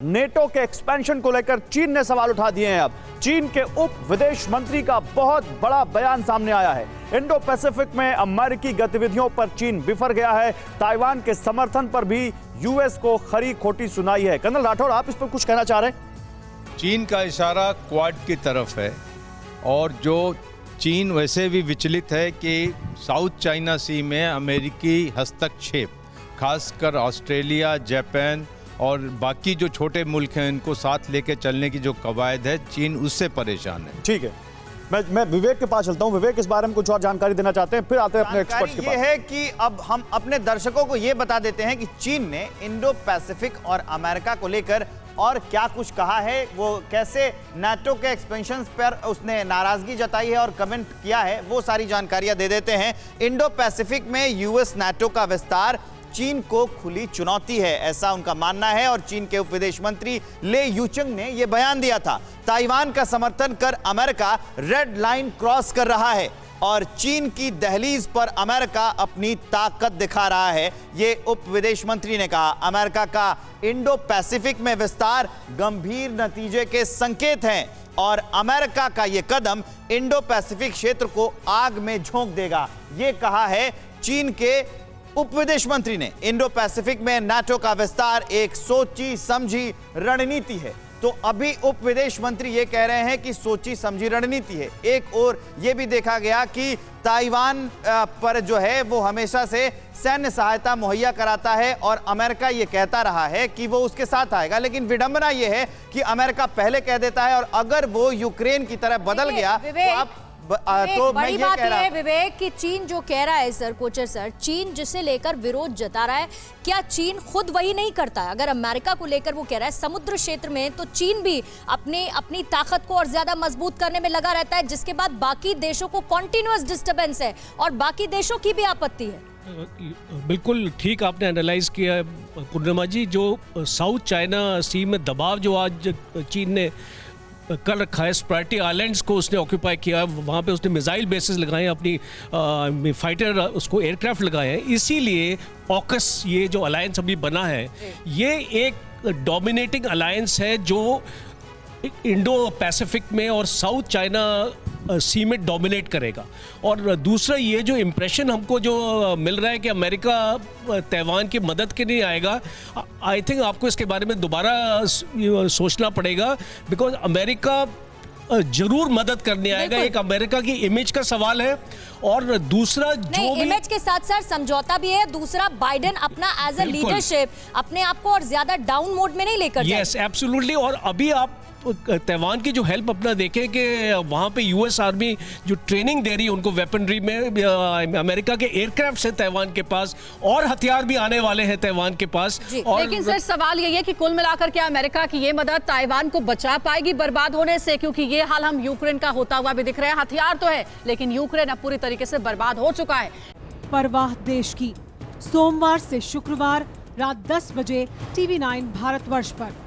NATO के expansion को लेकर चीन ने सवाल उठा दिए हैं। अब चीन के उप विदेश मंत्री का बहुत बड़ा बयान सामने आया है। इंडो पैसिफिक में अमेरिकी गतिविधियों पर चीन बिफर गया है। ताइवान के समर्थन पर भी यूएस को खरी खोटी सुनाई है। कर्नल राठौड़, आप इस पर कुछ कहना चाह रहे हैं? चीन का इशारा क्वाड की तरफ है और जो चीन वैसे भी विचलित है कि साउथ चाइना सी में अमेरिकी हस्तक्षेप, खासकर ऑस्ट्रेलिया, जापान और बाकी जो छोटे मुल्क हैं इनको साथ लेके चलने की जो कवायद है, चीन उससे परेशान है। ठीक है, मैं विवेक के पास चलता हूं। विवेक, इस बारे में कुछ और जानकारी देना चाहते हैं, फिर आते हैं अपने एक्सपर्ट्स के पास। ये है कि अब हम अपने दर्शकों को ये बता देते हैं कि चीन ने इंडो पैसिफिक और अमेरिका को लेकर और क्या कुछ कहा है, वो कैसे नाटो के एक्सपेंशन पर उसने नाराजगी जताई है और कमेंट किया है, वो सारी जानकारियां दे देते हैं। इंडो पैसिफिक में यूएस नाटो का विस्तार चीन को खुली चुनौती है, ऐसा उनका मानना है। और चीन के उप विदेश मंत्री ले यूचंग ने यह बयान दिया था। ताइवान का समर्थन कर अमेरिका रेड लाइन क्रॉस कर रहा है और चीन की दहलीज पर अमेरिका अपनी ताकत दिखा रहा है, ये उप विदेश मंत्री ने कहा। अमेरिका का इंडो पैसिफिक में विस्तार गंभीर नतीजे के संकेत हैं और अमेरिका का यह कदम इंडो पैसिफिक क्षेत्र को आग में झोंक देगा, यह कहा है चीन के उप विदेश मंत्री ने। इंडो पैसिफिक में नाटो का विस्तार एक सोची समझी रणनीति है। तो अभी उप विदेश मंत्री ये कह रहे हैं कि सोची समझी रणनीति है। एक और ये भी देखा गया कि ताइवान पर जो है वो हमेशा से सैन्य सहायता मुहैया कराता है और अमेरिका ये कहता रहा है कि वो उसके साथ आएगा, लेकिन विडंबना ये है कि अमेरिका पहले कह देता है और अगर वो यूक्रेन की तरह बदल गया तो आप तो बड़ी बात यह है विवेक कि चीन जो कह रहा है सर, कोचर सर, चीन जिसे लेकर विरोध जता रहा है, क्या चीन खुद वही नहीं करता है? अगर अमेरिका को लेकर वो कह रहा है समुद्र क्षेत्र में, तो चीन भी अपनी ताकत को और ज्यादा मजबूत करने में लगा रहता है, जिसके बाद बाकी देशों को कॉन्टिन्यूअस डिस्टर्बेंस है और बाकी देशों की भी आपत्ति है। बिल्कुल ठीक आपने एनालाइज किया पूर्णिमा जी। जो साउथ चाइना सी में दबाव जो आज चीन ने कर रखा है, स्प्राइटी आइलैंड्स को उसने ऑक्यूपाई किया है, वहाँ पे उसने मिसाइल बेसिस लगाए हैं, अपनी फाइटर उसको एयरक्राफ्ट लगाए हैं। इसीलिए ऑकस ये जो अलायंस अभी बना है, ये एक डोमिनेटिंग अलायंस है जो इंडो पैसिफिक में और साउथ चाइना सी में डोमिनेट करेगा। और दूसरा ये जो इम्प्रेशन हमको जो मिल रहा है कि अमेरिका ताइवान की मदद के लिए आएगा, आई थिंक आपको इसके बारे में दोबारा सोचना पड़ेगा, बिकॉज अमेरिका जरूर मदद करने आएगा। एक अमेरिका की इमेज का सवाल है और दूसरा जो भी इमेज के साथ साथ समझौता भी है, दूसरा बाइडेन अपना एज ए लीडरशिप अपने आप को और ज्यादा डाउन मोड में नहीं लेकर यस एब्सोल्युटली। और अभी आप ताइवान की जो हेल्प अपना देखें कि वहाँ पे यूएस आर्मी जो ट्रेनिंग दे रही है उनको वेपनरी में, अमेरिका के एयरक्राफ्ट है ताइवान के पास और हथियार भी आने वाले हैं ताइवान के पास। और लेकिन सर सवाल यही है कि कुल मिलाकर क्या अमेरिका की ये मदद ताइवान को बचा पाएगी बर्बाद होने से? क्योंकि ये हाल हम यूक्रेन का होता हुआ भी दिख रहा है। हथियार तो है लेकिन यूक्रेन अब पूरी तरीके से बर्बाद हो चुका है। परवाह देश की, सोमवार से शुक्रवार रात 10 बजे TV9 भारतवर्ष पर।